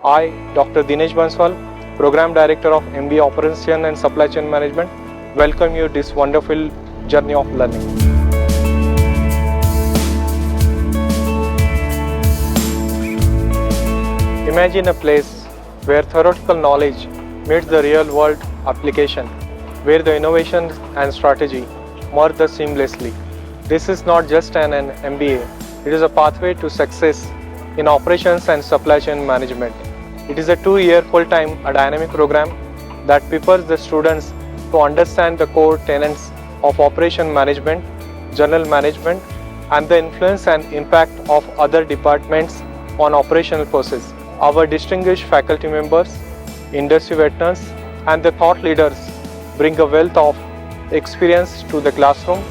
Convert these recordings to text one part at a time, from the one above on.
I, Dr. Dinesh Banswal, Program Director of MBA Operations and Supply Chain Management, welcome you to this wonderful journey of learning. Imagine a place where theoretical knowledge meets the real-world application, where the innovation and strategy merge seamlessly. This is not just an MBA, it is a pathway to success in operations and supply chain management. It is a 2-year full-time dynamic program that prepares the students to understand the core tenets of operation management, general management, and the influence and impact of other departments on operational process. Our distinguished faculty members, industry veterans, and the thought leaders bring a wealth of experience to the classroom.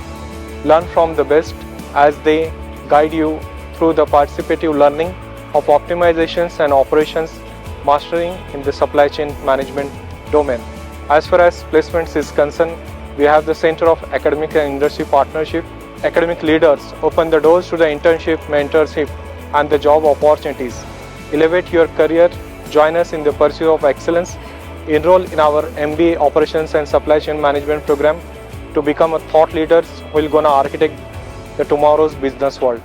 Learn from the best as they guide you through the participative learning of optimizations and operations mastering in the supply chain management domain. As far as placements is concerned, we have the Center of Academic and Industry Partnership. Academic leaders open the doors to the internship, mentorship, and the job opportunities. Elevate your career, join us in the pursuit of excellence, enroll in our MBA Operations and Supply Chain Management program to become a thought leader who will gonna architect the tomorrow's business world.